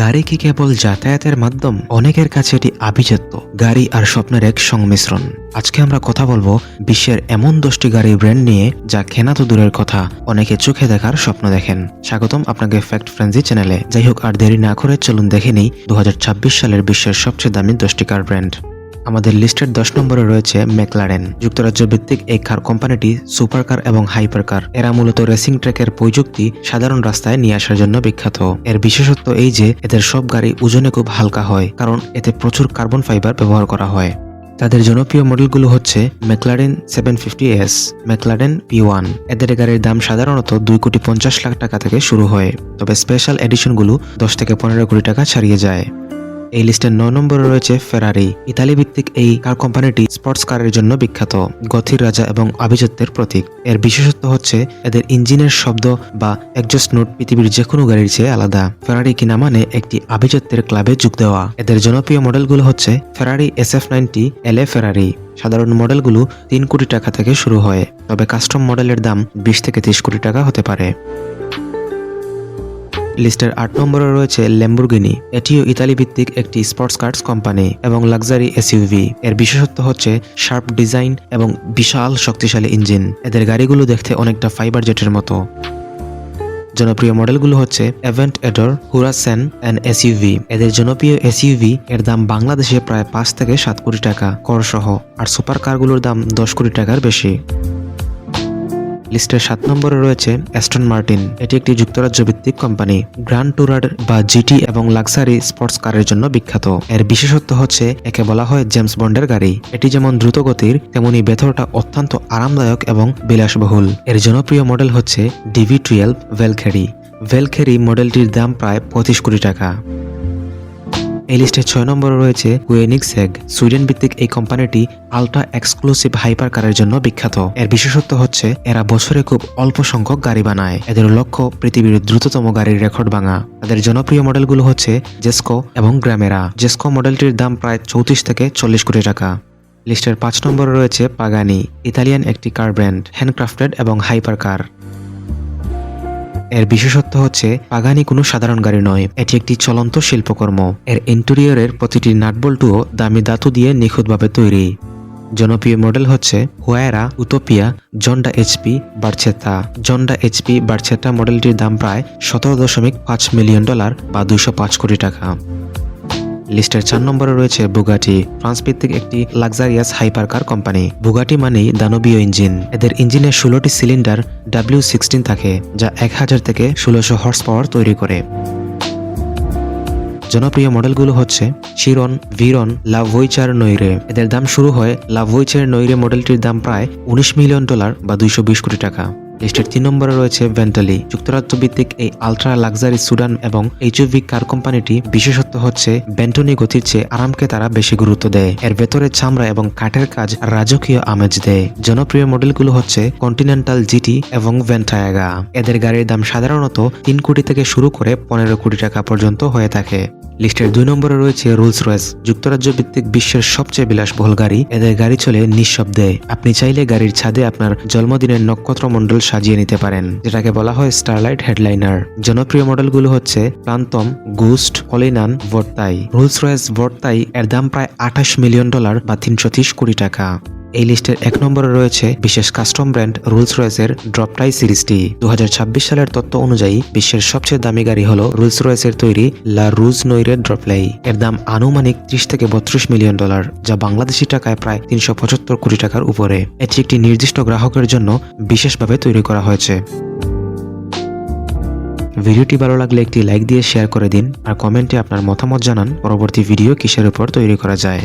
গাড়ি কি কেবল যাতায়াতের মাধ্যম? অনেকের কাছে এটি আভিজাত্য, গাড়ি আর স্বপ্নের এক সংমিশ্রণ। আজকে আমরা কথা বলবো বিশ্বের এমন 10টি গাড়ির ব্র্যান্ড নিয়ে যা কেনা তো দূরের কথা, অনেকে চোখে দেখার স্বপ্ন দেখেন। স্বাগতম আপনাকে ফ্যাক্ট ফ্রেন্ডজি চ্যানেলে। যাই হোক, আর দেরি না করে চলুন দেখে নেই 2026 সালের বিশ্বের সবচেয়ে দামি 10টি কার ব্র্যান্ড। আমাদের লিস্টের 10 নম্বরে রয়েছে ম্যাকলারেন। যুক্তরাজ্য ভিত্তিক এই কার কোম্পানিটি সুপার কার এবং হাইপার কার, এরা মূলত রেসিং ট্র্যাকের প্রযুক্তি সাধারণ রাস্তায় নিয়ে আসার জন্য বিখ্যাত। এর বিশেষত্ব এই যে এদের সব গাড়ি ওজনে খুব হালকা হয়, কারণ এতে প্রচুর কার্বন ফাইবার ব্যবহার করা হয়। তাদের জনপ্রিয় মডেলগুলো হচ্ছে ম্যাকলারেন 750S, ম্যাকলারেন P1। এদের গাড়ির দাম সাধারণত 2,50,00,000 টাকা থেকে শুরু হয়, তবে স্পেশাল এডিশনগুলো 10 থেকে 15 কোটি টাকা ছাড়িয়ে যায়। এই লিস্টের 9 নম্বরে রয়েছে ফেরারি। ইতালি ভিত্তিক এই কার কোম্পানিটি স্পোর্টস কারের জন্য বিখ্যাত, গতির রাজা এবং আভিজাত্যের প্রতীক। এর বিশেষত্ব হচ্ছে এদের ইঞ্জিনের শব্দ বা এক্সজস্ট নোট পৃথিবীর যে কোনো গাড়ির চেয়ে আলাদা। ফেরারি কিনা মানে একটি আভিজাত্যের ক্লাবে যোগ দেওয়া। এদের জনপ্রিয় মডেলগুলো হচ্ছে ফেরারি SF90 LA ফেরারি। সাধারণ মডেলগুলো 3 কোটি টাকা থেকে শুরু হয়, তবে কাস্টম মডেলের দাম 20 থেকে 30 কোটি টাকা হতে পারে। লিস্টের 8 নম্বরে রয়েছে ল্যাম্বরগিনি। এটিও ইতালি ভিত্তিক একটি স্পোর্টস কার্স কোম্পানি এবং লাক্সারি SUV। এর বিশেষত্ব হচ্ছে শার্প ডিজাইন এবং বিশাল শক্তিশালী ইঞ্জিন। এদের গাড়িগুলো দেখতে অনেকটা ফাইবার জেটের মতো। জনপ্রিয় মডেলগুলো হচ্ছে অ্যাভেন্ট্যাডর, হুরাসেন এন্ড SUV। এদের জনপ্রিয় SUV এর দাম বাংলাদেশে প্রায় 5 থেকে 7 কোটি টাকা কর সহ, আর সুপার কারগুলোর দাম 10 কোটি টাকার বেশি। লিস্টের 7 নম্বরে রয়েছে অ্যাস্টন মার্টিন। এটি একটি যুক্তরাজ্য ভিত্তিক কোম্পানি, গ্র্যান্ড টুরার বা GT এবং লাক্সারি স্পোর্টস কারের জন্য বিখ্যাত। এর বিশেষত্ব হচ্ছে একে বলা হয় জেমস বন্ডের গাড়ি। এটি যেমন দ্রুত গতির, তেমনি ভেতরটা অত্যন্ত আরামদায়ক এবং বিলাসবহুল। এর জনপ্রিয় মডেল হচ্ছে DV12 ভ্যালকেরি। ভ্যালকেরি মডেলটির দাম প্রায় 25 কোটি টাকা। এই লিস্টে 6 নম্বরে রয়েছে কোয়েনিগসেগ। সুইডেন ভিত্তিক এই কোম্পানিটি আলট্রা এক্সক্লুসিভ হাইপার কারের জন্য বিখ্যাত। এর বিশেষত্ব হচ্ছে এরা বছরে খুব অল্প সংখ্যক গাড়ি বানায়। এদের লক্ষ্য পৃথিবীর দ্রুততম গাড়ির রেকর্ড ভাঙা। তাদের জনপ্রিয় মডেলগুলো হচ্ছে জেস্কো এবং গ্রামেরা। জেস্কো মডেলটির দাম প্রায় 34 থেকে 40 কোটি টাকা। লিস্টের 5 নম্বরে রয়েছে পাগানি। ইতালিয়ান একটি কার ব্র্যান্ড, হ্যান্ডক্রাফটেড এবং হাইপার কার। এর বিশেষত্ব হচ্ছে পাগানি কোনো সাধারণ গাড়ি নয়, এটি একটি চলন্ত শিল্পকর্ম। এর ইন্টেরিয়রের প্রতিটি নাটবল্টুও দামি ধাতু দিয়ে নিখুঁতভাবে তৈরি। জনপ্রিয় মডেল হচ্ছে হুয়ারা, উটোপিয়া, জন্ডা HP বার্চেতা। জন্ডা HP বার্চেতা মডেলটির দাম প্রায় $17.5 মিলিয়ন বা 205 কোটি টাকা। লিস্টের 4 নম্বরে রয়েছে বুগাটি। ফ্রান্স ভিত্তিক একটি লাক্সারিয়াস হাইপার কার কোম্পানি। বুগাটি মানেই দানবীয় ইঞ্জিন। এদের ইঞ্জিনে 16টি সিলিন্ডার W16 থাকে, যা 1000 থেকে 1600 হর্স পাওয়ার তৈরি করে। জনপ্রিয় মডেলগুলো হচ্ছে শিরন, ভিরন, লাভোইচার নৈরে। এদের দাম শুরু হয় লাভোইচার নৈরে মডেলটির দাম প্রায় $19 মিলিয়ন বা 220 কোটি টাকা। লিস্টের 3 নম্বরে রয়েছে ভেন্টালি। যুক্তরাজ্য ভিত্তিক এই আলট্রা লাক্সারি সুডান এবং HUV কার কোম্পানিটি বিশেষত্ব হচ্ছে বেন্টনি গতির চেয়ে আরামকে তারা বেশি গুরুত্ব দেয়। এর ভেতরে চামড়া এবং কাঠের কাজ রাজকীয় আমেজ দেয়। জনপ্রিয় মডেলগুলো হচ্ছে কন্টিনেন্টাল GT এবং ভেন্টায়াগা। এদের গাড়ির দাম সাধারণত 3 কোটি থেকে শুরু করে 15 কোটি টাকা পর্যন্ত হয়ে থাকে। লিস্টের 2 নম্বরে রয়েছে রোলস রয়েস। যুক্তরাজ্য ভিত্তিক বিশ্বের সবচেয়ে বিলাসবহুল গাড়ি। এদের গাড়ি চলে নিঃশব্দে। আপনি চাইলে গাড়ির ছাদে আপনার জন্মদিনের নক্ষত্রমণ্ডল সাজিয়ে নিতে পারেন, যেটাকে বলা হয় স্টারলাইট হেডলাইনার। জনপ্রিয় মডেলগুলো হচ্ছে প্লান্তম, গুস্ট, কলিনান, ভর্তাই। রোলস রয়েস ভর্তাই এর দাম প্রায় $28 মিলিয়ন বা 330 কোটি টাকা। এই লিস্টের 1 নম্বরে রয়েছে বিশেষ কাস্টম ব্র্যান্ড রোলস রয়েসের ড্রপটাই সিরিজটি। 2026 সালের তথ্য অনুযায়ী বিশ্বের সবচেয়ে দামি গাড়ি হলো রোলস রয়েসের তৈরি লা রুজ নৈরে ড্রপলাই। এর দাম আনুমানিক $30 থেকে $32 মিলিয়ন, যা বাংলাদেশি টাকায় প্রায় 375 কোটি টাকার উপরে। এটি একটি নির্দিষ্ট গ্রাহকের জন্য বিশেষভাবে তৈরি করা হয়েছে। ভিডিওটি ভালো লাগলে একটি লাইক দিয়ে শেয়ার করে দিন, আর কমেন্টে আপনার মতামত জানান পরবর্তী ভিডিও কিসের উপর তৈরি করা যায়।